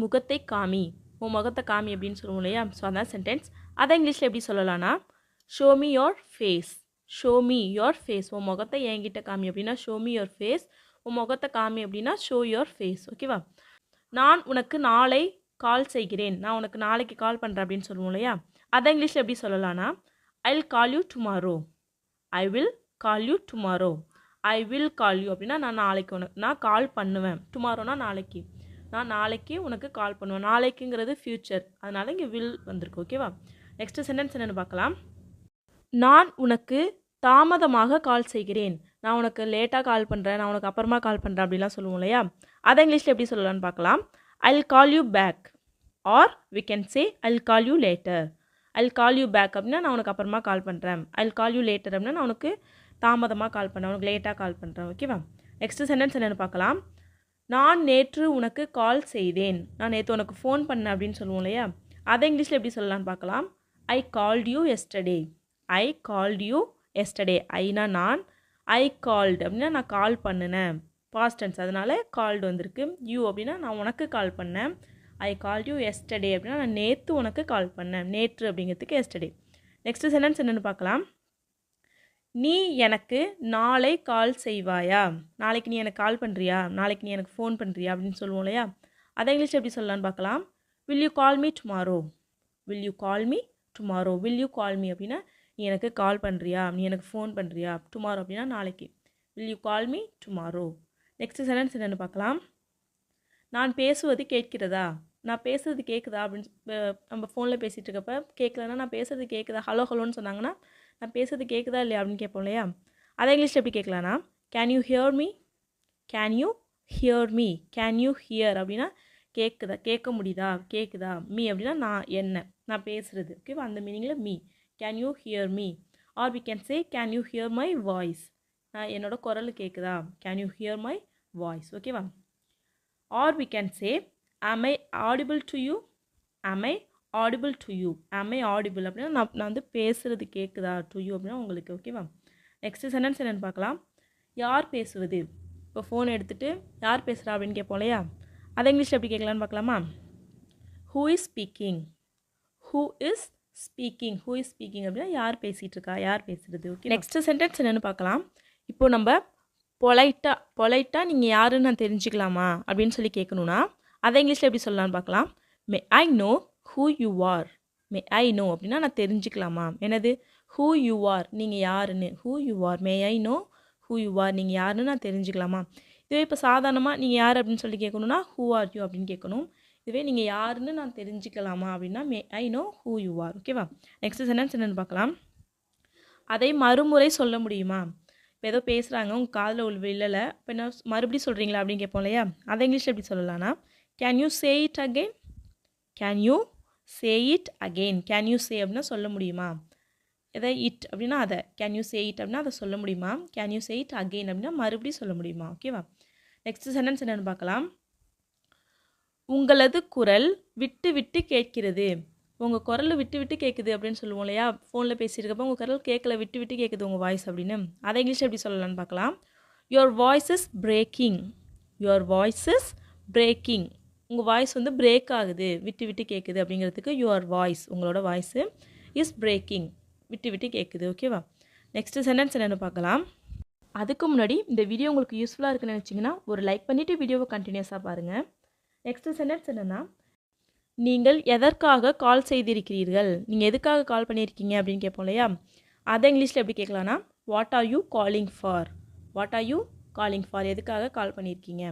முகத்தை காமி, உன் முகத்தை காமி அப்படின்னு சொல்லுவோம் இல்லையா? ஸோ அதான் சென்டென்ஸ். அதை இங்கிலீஷில் எப்படி சொல்லலாம்னா show me your face. Show me your face, உன் முகத்தை என்கிட்ட காமி அப்படின்னா ஷோ மீ யோர் ஃபேஸ். உன் முகத்தை காமி அப்படின்னா ஷோ யோர் ஃபேஸ். ஓகேவா? நான் உனக்கு நாளை கால் செய்கிறேன், நான் உனக்கு நாளைக்கு கால் பண்ணுறேன் அப்படின்னு சொல்லுவோம் இல்லையா? அதை இங்கிலீஷில் எப்படி சொல்லலாம்னா ஐ will call you tomorrow. I will call you tomorrow. I will call you அப்படின்னா நான் நாளைக்கு உனக்கு நான் கால் பண்ணுவேன். டுமாரோனா நாளைக்கு, நான் நாளைக்கு உனக்கு கால் பண்ணுவேன். நாளைக்குங்கிறது ஃப்யூச்சர், அதனால் இங்கே வில் வந்திருக்கு. ஓகேவா? நெக்ஸ்ட்டு சென்டென்ஸ் என்னென்னு பார்க்கலாம். நான் உனக்கு தாமதமாக கால் செய்கிறேன், நான் உனக்கு லேட்டாக கால் பண்ணுறேன், நான் உனக்கு அப்புறமா கால் பண்ணுறேன் அப்படிலாம் சொல்லுவோம் இல்லையா? அதை இங்கிலீஷில் எப்படி சொல்லலாம்னு பார்க்கலாம். I will call you back or we can say I will call you later. I will call you back அப்படின்னா நான் உனக்கு அப்புறமா கால் பண்ணுறேன். I will call you later அப்படின்னா நான் உனக்கு தாமதமாக கால் பண்ணுறேன், உனக்கு லேட்டாக கால் பண்ணுறேன். ஓகேவா? நெக்ஸ்ட்டு சென்டென்ஸ் என்னென்னு பார்க்கலாம். நான் நேற்று உனக்கு கால் செய்தேன், நான் நேற்று உனக்கு ஃபோன் பண்ணேன் அப்படின்னு சொல்லுவோம் இல்லையா? அதை இங்கிலீஷில் எப்படி சொல்லலாம்னு பார்க்கலாம். I called you yesterday. I called you yesterday. ஐனா நான், ஐ கால்டு அப்படின்னா நான் கால் பண்ணினேன், பாஸ்ட் டென்ஸ், அதனால் கால்டு வந்திருக்கு. யூ அப்படின்னா நான் உனக்கு கால் பண்ணேன். ஐ கால்ட் யூ எஸ்டர்டே அப்படின்னா நான் நேற்று உனக்கு கால் பண்ணேன். நேற்று அப்படிங்கிறதுக்கு எஸ்டர்டே. நெக்ஸ்ட்டு சென்டென்ஸ் என்னென்னு பார்க்கலாம். நீ எனக்கு நாளை கால் செய்வாயா, நாளைக்கு நீ எனக்கு கால் பண்ணுறியா, நாளைக்கு நீ எனக்கு ஃபோன் பண்ணுறியா அப்படின்னு சொல்லுவோம் இல்லையா? அதை இங்கிலீஷ் எப்படி சொல்லலான்னு பார்க்கலாம். Will you call me tomorrow. Will you call me tomorrow. Will you call me அப்படின்னா நீ எனக்கு கால் பண்ணுறியா, நீ எனக்கு ஃபோன் பண்ணுறியா. டுமாரோ அப்படின்னா நாளைக்கு. Will you call me tomorrow. Next sentence என்னென்னு பார்க்கலாம். நான் பேசுவது கேட்கிறதா, நான் பேசுறது கேட்குதா அப்படின்னு நம்ம ஃபோனில் பேசிகிட்டு இருக்கப்ப கேட்கலன்னா நான் பேசுறது கேட்குதா, ஹலோ ஹலோன்னு சொன்னாங்கன்னா நான் பேசுறது கேட்குதா இல்லையா அப்படின்னு கேட்போம் இல்லையா? அதை இங்கிலீஷில் எப்படி கேட்கலான்னா can you hear me. Can you hear me. Can you hear அப்படின்னா கேட்குதா, கேட்க முடியுதா, கேட்குதா. மீ அப்படின்னா நான், என்ன, நான் பேசுகிறது. ஓகேவா? அந்த மீனிங்கில் me. Can you hear me. Or we can say can you hear my voice. நான் என்னோட குரல் கேட்குதா, can you hear my voice. ஓகேவா? Or we can say am I audible to you. am I audible to you. am I audible அப்படின்னா நான் வந்து பேசுகிறது கேட்குதா, டு யூ அப்படின்னா உங்களுக்கு. ஓகேவா? நெக்ஸ்ட்டு சென்டென்ஸ் என்னென்னு பார்க்கலாம். யார் பேசுவது. இப்போ ஃபோன் எடுத்துகிட்டு யார் பேசுகிறா அப்படின்னு கேட்போம் இல்லையா? அதை இங்கிலீஷில் எப்படி கேட்கலான்னு பார்க்கலாமா. Who is speaking. Who is speaking. Who is speaking அப்படின்னா யார் பேசிகிட்டு இருக்கா, யார் பேசுகிறது. ஓகே. நெக்ஸ்ட்டு சென்டென்ஸ் என்னென்னு பார்க்கலாம். இப்போது நம்ம பொலைட்டாக நீங்கள் யாருன்னு நான் தெரிஞ்சுக்கலாமா அப்படின்னு சொல்லி கேட்கணுன்னா அதை இங்கிலீஷில் எப்படி சொல்லலான்னு பார்க்கலாம். May I know who you are. May I know அப்படின்னா நான் தெரிஞ்சுக்கலாமா. என்னது? ஹூ யூ ஆர், நீங்கள் யாருன்னு. Who you are. May I know who you are, நீங்கள் யாருன்னு நான் தெரிஞ்சுக்கலாமா. இதுவே இப்போ சாதாரணமாக நீங்கள் யார் அப்படின்னு சொல்லி கேட்கணுன்னா ஹூ ஆர் யூ அப்படின்னு கேட்கணும். இதுவே நீங்கள் யாருன்னு நான் தெரிஞ்சுக்கலாமா அப்படின்னா may I know who you are. ஓகேவா? நெக்ஸ்ட் சென்டென்ஸ் என்னென்னு பார்க்கலாம். அதை மறுமுறை சொல்ல முடியுமா. இப்போ ஏதோ பேசுகிறாங்க, உங்கள் காதில் விழலை, இப்போ என்ன மறுபடியும் சொல்கிறீங்களா அப்படின்னு கேட்போம் இல்லையா? அதை இங்கிலீஷில் எப்படி சொல்லலாம்னா can you say it again. Can you say it again. Can you say அப்படின்னா சொல்ல முடியுமா. எதை இட் அப்படின்னா அதை. கேன் யூ சே இட் அப்படின்னா அதை சொல்ல முடியுமா. Can you say it again அப்படின்னா மறுபடியும் சொல்ல முடியுமா. ஓகேவா? நெக்ஸ்ட் சென்டென்ஸ் என்னென்னு பார்க்கலாம். உங்களது குரல் விட்டு விட்டு கேட்கிறது. உங்கள் குரல் விட்டு விட்டு கேட்குது அப்படின்னு சொல்லுவோம் இல்லையா? ஃபோனில் பேசியிருக்கப்போ உங்கள் குரல் கேட்கல, விட்டு விட்டு கேட்குது உங்கள் வாய்ஸ் அப்படின்னு. அதை இங்கிலீஷ் எப்படி சொல்லலான்னு பார்க்கலாம். Your voice is braking. Your voice is braking. உங்கள் வாய்ஸ் வந்து பிரேக் ஆகுது, விட்டு விட்டு கேட்குது அப்படிங்கிறதுக்கு யுவர் வாய்ஸ், உங்களோட வாய்ஸு இஸ் பிரேக்கிங், விட்டு விட்டு கேட்குது. ஓகேவா? நெக்ஸ்ட்டு சென்டென்ஸ் என்னென்னு பார்க்கலாம். அதுக்கு முன்னாடி இந்த வீடியோ உங்களுக்கு யூஸ்ஃபுல்லாக இருக்குன்னு நினச்சிங்கன்னா ஒரு லைக் பண்ணிவிட்டு வீடியோவை கண்டினியூஸாக பாருங்கள். நெக்ஸ்ட்டு சென்டென்ஸ் என்னென்னா நீங்கள் எதற்காக கால் செய்திருக்கிறீர்கள். நீங்கள் எதுக்காக கால் பண்ணியிருக்கீங்க அப்படின்னு கேட்போம் இல்லையா? அதை இங்கிலீஷில் எப்படி கேட்கலான்னா what are you calling for. What are you calling for, எதுக்காக கால் பண்ணியிருக்கீங்க.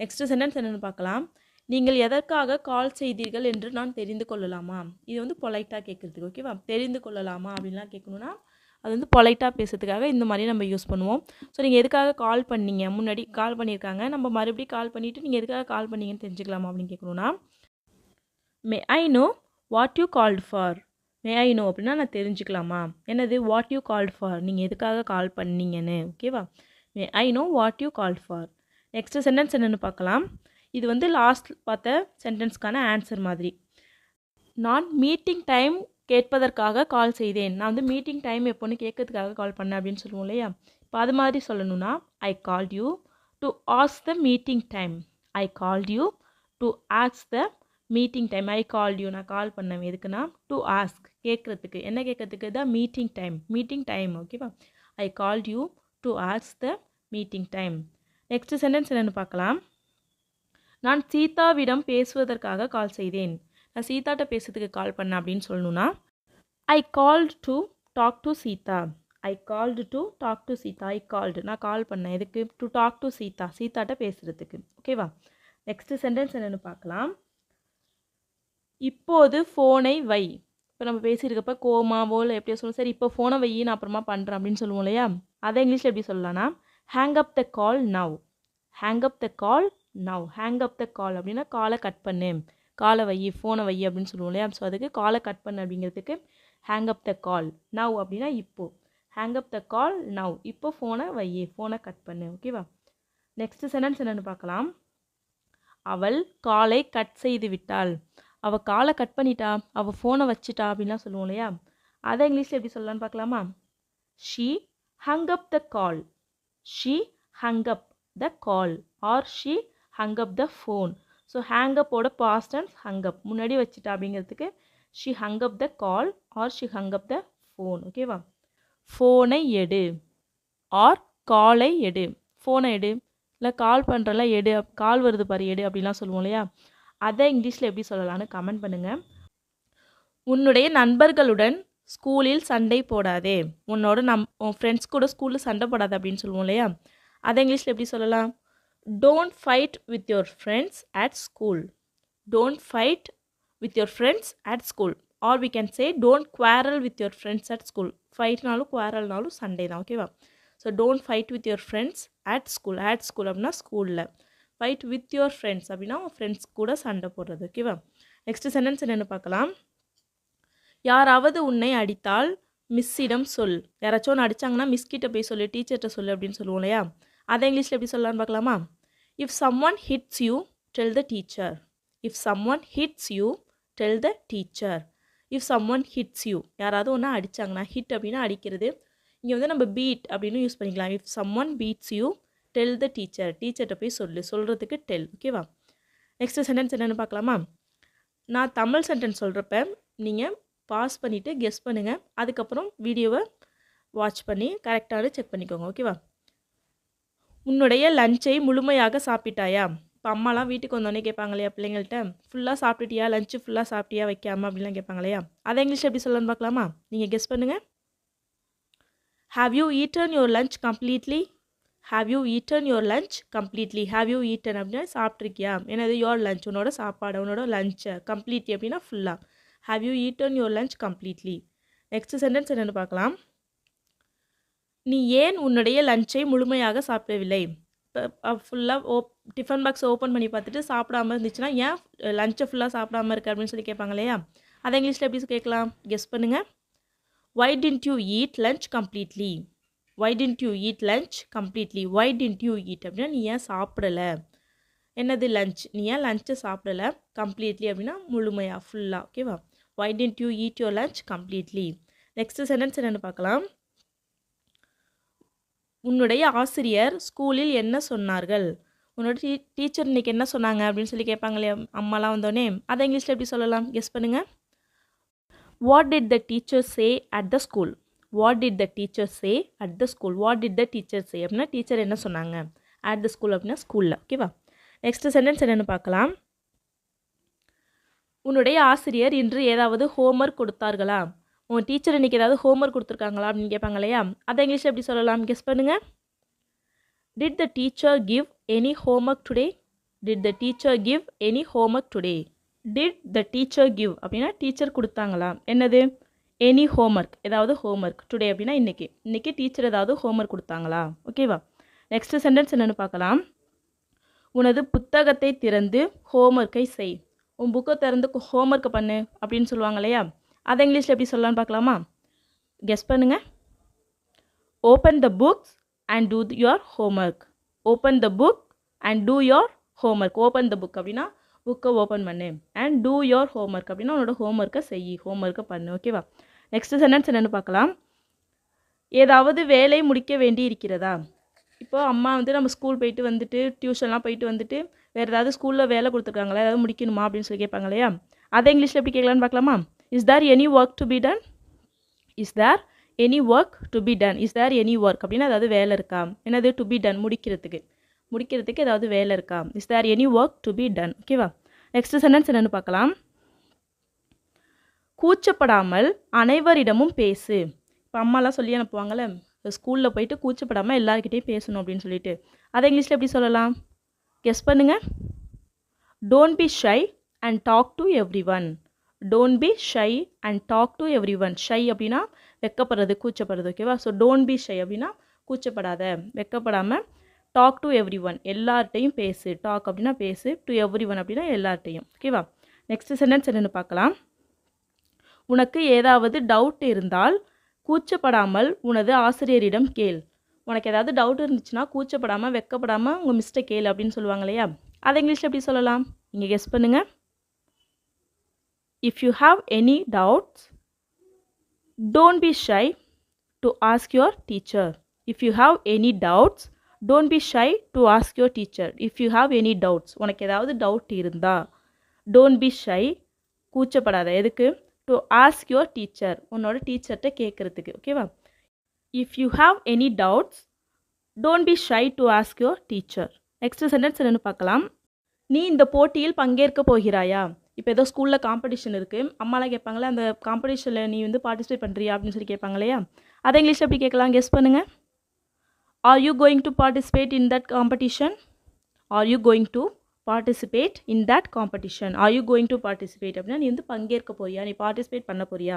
நெக்ஸ்ட்டு சென்டென்ஸ் என்னென்னு பார்க்கலாம். நீங்கள் எதற்காக கால் செய்தீர்கள் என்று நான் தெரிந்து கொள்ளலாமா. இது வந்து பொலைட்டாக கேட்குறதுக்கு. ஓகேவா? தெரிந்து கொள்ளலாமா அப்படின்லாம் கேட்கணுன்னா அது வந்து பொலைட்டாக பேசுறதுக்காக இந்த மாதிரி நம்ம யூஸ் பண்ணுவோம். ஸோ நீங்கள் எதுக்காக கால் பண்ணீங்க, முன்னாடி கால் பண்ணியிருக்காங்க, நம்ம மறுபடியும் கால் பண்ணிவிட்டு நீங்கள் எதுக்காக கால் பண்ணீங்கன்னு தெரிஞ்சுக்கலாமா அப்படின்னு கேட்கணுன்னா may I know what you called for. May I know அப்படின்னா நான் தெரிஞ்சுக்கலாமா. என்னது? வாட் யூ கால்ட் ஃபார், நீங்கள் எதுக்காக கால் பண்ணீங்கன்னு. ஓகேவா? May I know what you called for. Next sentence என்னென்னு பார்க்கலாம். இது வந்து லாஸ்ட் பார்த்த சென்டென்ஸ்க்கான ஆன்சர் மாதிரி. நான் மீட்டிங் டைம் கேட்பதற்காக கால் செய்தேன். நான் வந்து மீட்டிங் டைம் எப்போன்னு கேட்கறதுக்காக கால் பண்ணேன் அப்படின்னு சொல்லுவோம் இல்லையா? இப்போ அது மாதிரி சொல்லணும்னா I called you to ask the meeting time. I called you to ask the meeting time I called you நான் கால் பண்ணேன் எதுக்குன்னா டு ஆஸ்க் கேட்குறதுக்கு என்ன கேட்குறதுக்கு த மீட்டிங் டைம் ஓகேவா ஐ called you to ask the meeting time next sentence என்னென்னு பார்க்கலாம் நான் சீதாவிடம் பேசுவதற்காக கால் செய்தேன் நான் சீதாட்ட பேசுறதுக்கு கால் பண்ணேன் அப்படின்னு சொல்லணும்னா I called to talk to Sita I called to talk to Sita I called நான் கால் பண்ணேன் எதுக்கு டு டாக் டு சீதாட்ட பேசுகிறதுக்கு ஓகேவா நெக்ஸ்ட் சென்டென்ஸ் என்னென்னு பார்க்கலாம் இப்போது ஃபோனை வை இப்போ நம்ம பேசியிருக்கப்ப கோமாவோ இல்லை எப்படியோ சொல்லுவோம் சரி இப்போ ஃபோனை வை நான் அப்புறமா பண்ணுறேன் அப்படின்னு சொல்லுவோம் இல்லையா அதை இங்கிலீஷில் எப்படி சொல்லலாம்னா hang up the call now hang up the call now hang up the கால் அப்படின்னா காலை கட் பண்ணு காலை வை ஃபோனை வை அப்படின்னு சொல்லுவோம் இல்லையா ஸோ அதுக்கு காலை கட் பண்ணு அப்படிங்கிறதுக்கு hang up the call now அப்படின்னா இப்போது hang up the call now இப்போ ஃபோனை வை ஃபோனை கட் பண்ணு ஓகேவா நெக்ஸ்ட் சென்டென்ஸ் என்னென்னு பார்க்கலாம் அவள் காலை கட் செய்து விட்டாள் அவள் காலை கட் பண்ணிட்டா அவள் ஃபோனை வச்சுட்டா அப்படின்லாம் சொல்லுவோம் இல்லையா அதை இங்கிலீஷில் எப்படி சொல்லலான்னு பார்க்கலாமா she hung up the call she hung up the call or she hung up the phone so hang அப்போட பாஸ்ட் டென்ஸ் ஹங் அப் முன்னாடி வச்சுட்டா அப்படிங்கிறதுக்கு she hung up the call or she hung up the phone ஓகேவா ஃபோனை எடு R காலை எடு ஃபோனை எடு இல்லை கால் பண்ணுறல எடு கால் வருது பாரு எடு அப்படின்லாம் சொல்லுவோம் இல்லையா அதை இங்கிலீஷில் எப்படி சொல்லலான்னு கமெண்ட் பண்ணுங்கள் உன்னுடைய நண்பர்களுடன் ஸ்கூலில் சண்டை போடாதே உன் ஃப்ரெண்ட்ஸ் கூட ஸ்கூலில் சண்டை போடாது அப்படின்னு சொல்லுவோம் இல்லையா அதை இங்கிலீஷில் எப்படி சொல்லலாம் don't fight with your friends at school don't fight with your friends at school or we can say don't quarrel with your friends at school ஃபைட்னாலும் குவாரல்னாலும் சண்டே தான் ஓகேவா so don't fight with your friends at school அப்படின்னா ஸ்கூலில் fight with your friends அப்படின்னா friends கூட சண்டை போடுறது ஓகேவா நெக்ஸ்ட் சென்டென்ஸ் என்னென்னு பார்க்கலாம் யாராவது உன்னை அடித்தால் மிஸ்ஸிடம் சொல் யாராச்சும் ஒன்று அடித்தாங்கன்னா மிஸ்கிட்ட போய் சொல்லு டீச்சர்கிட்ட சொல்லு அப்படின்னு சொல்லுவோம் இல்லையா அதை இங்கிலீஷில் எப்படி சொல்லலான்னு பார்க்கலாமா if someone hits you tell the teacher if someone hits you tell the teacher if someone hits you யாராவது ஒன்றா அடித்தாங்கன்னா ஹிட் அப்படின்னா அடிக்கிறது இங்கே வந்து நம்ம பீட் அப்படின்னு யூஸ் பண்ணிக்கலாம் if someone beats you tell the டீச்சர்கிட்ட போய் சொல்கிறதுக்கு டெல் ஓகேவா நெக்ஸ்ட் சென்டென்ஸ் என்னென்னு பார்க்கலாமா நான் தமிழ் சென்டென்ஸ் சொல்கிறப்ப நீங்கள் பாஸ் பண்ணிவிட்டு கெஸ் பண்ணுங்கள் அதுக்கப்புறம் வீடியோவை வாட்ச் பண்ணி கரெக்டாக செக் பண்ணிக்கோங்க ஓகேவா உன்னுடைய லஞ்சை முழுமையாக சாப்பிட்டாயா இப்போ அம்மாலாம் வீட்டுக்கு வந்தோடனே கேட்பாங்க இல்லையா பிள்ளைங்கள்ட்ட ஃபுல்லாக சாப்பிட்டுட்டியா லஞ்சு ஃபுல்லாக சாப்பிட்டியா வைக்காமல் அப்படிலாம் கேட்பாங்க இல்லையா அதை இங்கிலீஷ் எப்படி சொல்லலான்னு பார்க்கலாமா நீங்கள் கெஸ் பண்ணுங்கள் have you eaten your lunch completely have you eaten your lunch completely have you eaten அப்படின்னா சாப்பிட்ருக்கியா என்னது யுவர் லஞ்ச் உன்னோட சாப்பாடு உன்னோட லஞ்சை கம்ப்ளீட்லி அப்படின்னா ஃபுல்லாக have you eaten your lunch completely next sentence என்னென்னு பார்க்கலாம் நீ ஏன் உன்னுடைய லஞ்சை முழுமையாக சாப்பிடவில்லை இப்போ ஃபுல்லாக டிஃபன் பாக்ஸ் ஓப்பன் பண்ணி பார்த்துட்டு சாப்பிடாமல் இருந்துச்சுன்னா ஏன் லஞ்சை ஃபுல்லாக சாப்பிடாமல் இருக்கு அப்படின்னு சொல்லி கேட்பாங்க இல்லையா அதை இங்கிலீஷில் எப்படி கேட்கலாம் கெஸ் பண்ணுங்கள் why didn't you eat lunch completely why didn't you eat lunch completely why didn't you eat அப்படின்னா நீ ஏன் சாப்பிடலை என்னது லஞ்ச் நீ ஏன் லஞ்சை சாப்பிடலை கம்ப்ளீட்லி அப்படின்னா முழுமையாக ஃபுல்லாக ஓகேவா why didn't you eat your lunch completely next sentence என்னென்னு பார்க்கலாம் உன்னுடைய ஆசிரியர் ஸ்கூலில் என்ன சொன்னார்கள் உன்னோட டீச்சர் இன்றைக்கி என்ன சொன்னாங்க அப்படின்னு சொல்லி கேட்பாங்க இல்லையா அம்மாலாம் வந்தோடனே அதை இங்கிலீஷில் எப்படி சொல்லலாம் கெஸ் பண்ணுங்கள் what did the teacher say at the school what did the teacher say at the school what did the teacher say அப்படின்னா டீச்சர் என்ன சொன்னாங்க அட் த ஸ்கூல் அப்படின்னா ஸ்கூலில் ஓகேவா நெக்ஸ்ட் சென்டென்ஸ் என்னென்னு பார்க்கலாம் உன்னுடைய ஆசிரியர் இன்று ஏதாவது ஹோம்ஒர்க் கொடுத்தார்களா உன் டீச்சர் இன்றைக்கி ஏதாவது ஹோம்ஒர்க் கொடுத்துருக்காங்களா அப்படின்னு கேட்பாங்க இல்லையா அதை இங்கிலீஷில் எப்படி சொல்லலாம் கெஸ் பண்ணுங்கள் did the teacher give any homework today did the teacher give any homework today did the teacher give அப்படின்னா டீச்சர் கொடுத்தாங்களா என்னது எனி ஹோம்ஒர்க் ஏதாவது ஹோம்ஒர்க் டுடே அப்படின்னா இன்றைக்கி டீச்சர் ஏதாவது ஹோம்ஒர்க் கொடுத்தாங்களா ஓகேவா நெக்ஸ்ட் சென்டென்ஸ் என்னென்னு பார்க்கலாம் உனது புத்தகத்தை திறந்து ஹோம்ஒர்க்கை செய் உன் புக்கை திறந்து ஹோம்ஒர்க்கை பண்ணு அப்படின்னு சொல்லுவாங்க இல்லையா அதை இங்கிலீஷில் எப்படி சொல்லலான்னு பார்க்கலாமா கெஸ் பண்ணுங்கள் open the books and two your homework open the book and two your homework open the book அப்படின்னா புக்கை ஓப்பன் பண்ணு அண்ட் டூ யுவர் ஹோம்ஒர்க் அப்படின்னா உன்னோட ஹோம்ஒர்க்கை செய் ஹோம்ஒர்க்கை பண்ணு ஓகேவா நெக்ஸ்ட் சென்டென்ஸ் என்னென்னு பார்க்கலாம் ஏதாவது வேலை முடிக்க வேண்டி இருக்கிறதா இப்போ அம்மா வந்து நம்ம ஸ்கூல் போயிட்டு வந்துட்டு டியூஷன்லாம் போயிட்டு வந்துட்டு வேறு ஏதாவது ஸ்கூலில் வேலை கொடுத்துருக்காங்களா, ஏதாவது முடிக்கணுமா அப்படின்னு சொல்லி கேட்பாங்க இல்லையா, அதை இங்கிலீஷில் எப்படி கேட்கலான்னு பார்க்கலாமா? Is there any work to be done? Is there any work to be done? Is there any work அப்படின்னா ஏதாவது வேலை இருக்கா? என்னது டு பி டன், முடிக்கிறதுக்கு ஏதாவது வேலை இருக்கா? Is there any work to be done? ஓகேவா? நெக்ஸ்ட் சென்டென்ஸ் என்னென்னு பார்க்கலாம். கூச்சப்படாமல் அனைவரிடமும் பேசு. இப்போ அம்மாலாம் சொல்லி அனுப்புவாங்கள்ல, ஸ்கூலில் போயிட்டு கூச்சப்படாமல் எல்லாருக்கிட்டையும் பேசணும் அப்படின்னு சொல்லிட்டு, அதை இங்கிலீஷில் எப்படி சொல்லலாம்? கெஸ் பண்ணுங்கள். Don't be shy and talk to everyone. Don't be shy and talk to everyone. Shy அப்படின்னா வெக்கப்படுறது, கூச்சப்படுறது. ஓகேவா? ஸோ டோன்ட் பி ஷை அப்படின்னா கூச்சப்படாத, வெக்கப்படாமல். டாக் டு எவ்ரி ஒன், எல்லார்ட்டையும் பேசு. டாக் அப்படின்னா பேசு, டு எவ்ரி ஒன் அப்படின்னா எல்லார்ட்டையும். ஓகேவா? நெக்ஸ்ட் சென்டென்ஸ் என்னென்னு பார்க்கலாம். உனக்கு ஏதாவது டவுட் இருந்தால் கூச்சப்படாமல் உனது ஆசிரியரிடம் கேள். உனக்கு ஏதாவது டவுட் இருந்துச்சுன்னா கூச்சப்படாமல் வெக்கப்படாமல் உங்கள் மிஸ்ட்டை கேள் அப்படின்னு சொல்லுவாங்க இல்லையா, அதை இங்கிலீஷில் எப்படி சொல்லலாம்? நீங்கள் கெஸ் பண்ணுங்கள். If you have any doubts don't be shy to ask your teacher. If you have any doubts don't be shy to ask your teacher. If you have any doubts, உனக்கு ஏதாவது டவுட் இருந்தால் don't be shy, கூச்சப்படாத. எதுக்கு? To ask your teacher, உன்னோட டீச்சர்கிட்ட கேட்குறதுக்கு. ஓகேவா? If you have any doubts don't be shy to ask your teacher. Next sentence என்னென்னு பார்க்கலாம். நீ இந்த போட்டியில் பங்கேற்க போகிறாயா? இப்போ ஏதோ ஸ்கூலில் காம்படிஷன் இருக்குது, அம்மாலாம் கேட்பாங்களே, அந்த காம்படிஷனில் நீ வந்து பார்ட்டிசிபேட் பண்ணுறியா அப்படின்னு சொல்லி கேட்பாங்க இல்லையா, அதை இங்கிலீஷில் எப்படி கேட்கலாம்? கெஸ் பண்ணுங்கள். Are you going to participate in that competition? Are you going to participate in that competition. Are you going to participate அப்படின்னா நீ வந்து பங்கேற்க போறியா, நீ பார்ட்டிசிபேட் பண்ண போறியா.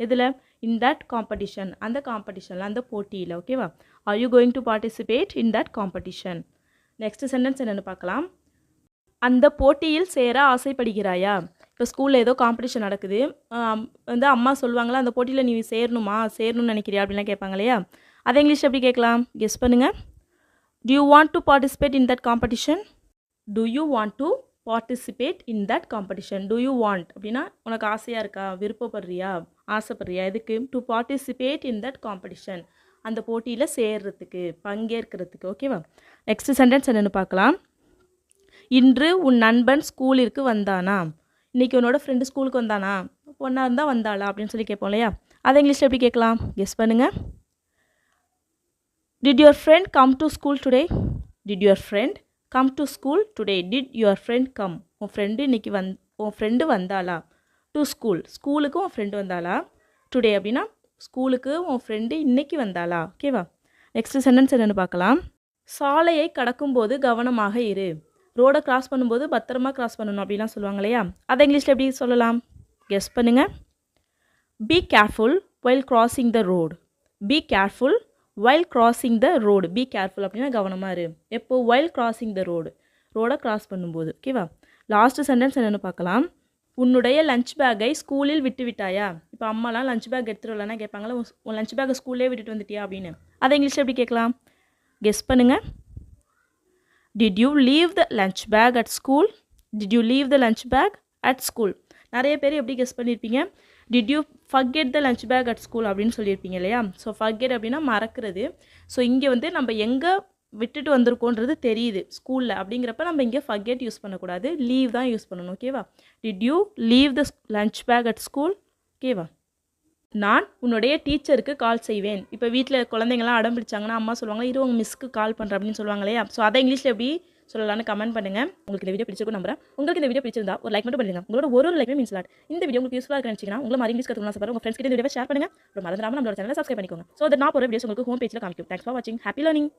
எதில்? இன் தட் காம்படிஷன், அந்த காம்படிஷனில், அந்த போட்டியில். ஓகேவா? Are you going to participate in that competition. Next sentence என்னென்னு பார்க்கலாம். அந்த போட்டியில் சேர ஆசைப்படுகிறாயா? இப்போ ஸ்கூலில் ஏதோ காம்படிஷன் நடக்குது, வந்து அம்மா சொல்லுவாங்களா, அந்த போட்டியில் நீ சேரணும்னு நினைக்கிறியா அப்படின்லாம் கேட்பாங்க இல்லையா, அதை இங்கிலீஷ் எப்படி கேட்கலாம்? கெஸ் பண்ணுங்கள். Do you want to participate in that competition? Do you want to participate in that competition? Do you want அப்படின்னா உனக்கு ஆசையாக இருக்கா, விருப்பப்படுறியா, ஆசைப்படுறியா. எதுக்கு? To participate in that competition, அந்த போட்டியில் சேர்றதுக்கு, பங்கேற்கிறதுக்கு. ஓகேவா? நெக்ஸ்ட் சென்டென்ஸ் என்னென்னு பார்க்கலாம். இன்று உன் நண்பன் ஸ்கூலிற்கு வந்தானா? இன்றைக்கி உன்னோட ஃப்ரெண்டு ஸ்கூலுக்கு வந்தானா? பொண்ணாக இருந்தால் வந்தாளா அப்படின்னு சொல்லி கேட்போம் இல்லையா, அதை இங்கிலீஷில் எப்படி கேட்கலாம்? கெஸ் பண்ணுங்கள். Did your friend come to school today? Did your friend come to school today? Did your friend come? உன் ஃப்ரெண்டு இன்னைக்கு உன் ஃப்ரெண்டு வந்தாளா? டு ஸ்கூல், ஸ்கூலுக்கு உன் ஃப்ரெண்டு வந்தாளா? டுடே அப்படின்னா ஸ்கூலுக்கு உன் ஃப்ரெண்டு இன்னைக்கு வந்தாளா? ஓகேவா? நெக்ஸ்ட் சென்டென்ஸ் என்னென்னு பார்க்கலாம். சாலையை கடக்கும்போது கவனமாக இரு. ரோடை கிராஸ் பண்ணும்போது பத்திரமா கிராஸ் பண்ணணும் அப்படிலாம் சொல்லுவாங்க இல்லையா, அதை இங்கிலீஷில் எப்படி சொல்லலாம்? கெஸ் பண்ணுங்கள். Be careful while crossing the road. Be careful while crossing the road. Be careful அப்படின்னா கவனமாக இரு. எப்போ? while crossing the road, ரோடை கிராஸ் பண்ணும்போது. ஓகேவா? லாஸ்ட் சென்டென்ஸ் என்னென்னு பார்க்கலாம். உன்னுடைய லஞ்ச் பேக்கை ஸ்கூலில் விட்டு விட்டாயா? இப்போ அம்மாலாம் லஞ்ச் பேக் எடுத்துகிட்டு வரலன்னா கேட்பாங்களா, உன் லஞ்ச் பேக்கை ஸ்கூல்லே விட்டுட்டு வந்துட்டியா அப்படின்னு, அதை இங்கிலீஷில் எப்படி கேட்கலாம்? கெஸ் பண்ணுங்கள். Did you leave the lunch bag at school? Did you leave the lunch bag at school. நிறைய பேர் எப்படி கெஸ் பண்ணியிருப்பீங்க? Did you forget the lunch bag at school அப்படின்னு சொல்லியிருப்பீங்க இல்லையா. ஸோ ஃபர்கெட் அப்படின்னா மறக்கிறது. ஸோ இங்கே வந்து நம்ம எங்கே விட்டுட்டு வந்திருக்கோன்றது தெரியுது ஸ்கூலில், அப்படிங்கிறப்ப நம்ம இங்கே ஃபர்கெட் யூஸ் பண்ணக்கூடாது, லீவ் தான் யூஸ் பண்ணணும். ஓகேவா? Did you leave the lunch bag at school. ஓகேவா? நான் உன்னுடைய டீச்சருக்கு கால் செய்வேன். இப்போ வீட்டில் குழந்தைங்களாம் அடம் பிடிச்சாங்கன்னா அம்மா சொல்லுவாங்க, இரு உங்கள் மிஸ்க்கு கால் பண்ணுறேன் அப்படின்னு சொல்லுவாங்க இல்லையா. ஸோ அதை இங்கிலீஷில் எப்படி சொல்லலாம்னு கமெண்ட் பண்ணுங்கள். உங்களுக்கு இந்த வீடியோ பிடிச்சிருக்கும் நம்புறேன். உங்களுக்கு இந்த வீடியோ பிடிச்சிருந்தா ஒரு லைக் மட்டும் பண்ணுங்க. உங்களோட ஒரு லைக் மீன்ஸ் லாட். இந்த வீடியோ உங்களுக்கு யூஸ்ஃபுல்லாக இருக்குன்னு உங்களை மாதிரி இங்கிலீஷ் கற்றுக்கணும் ஆசைப்படுற உங்கள் ஃப்ரெண்ட்ஸ் கிட்ட இந்த வீடியோ ஷேர் பண்ணுங்க. மறந்துடாம நம்மளோட சேனலை சப்ஸ்கிரைப் பண்ணிக்கோங்க. ஸோ தட் நான் ஒரு வீடியோஸ் உங்களுக்கு ஹோம் பேஜில் காமிக்கும். தேங்க்ஸ் ஃபார் வாட்சிங். Happy learning.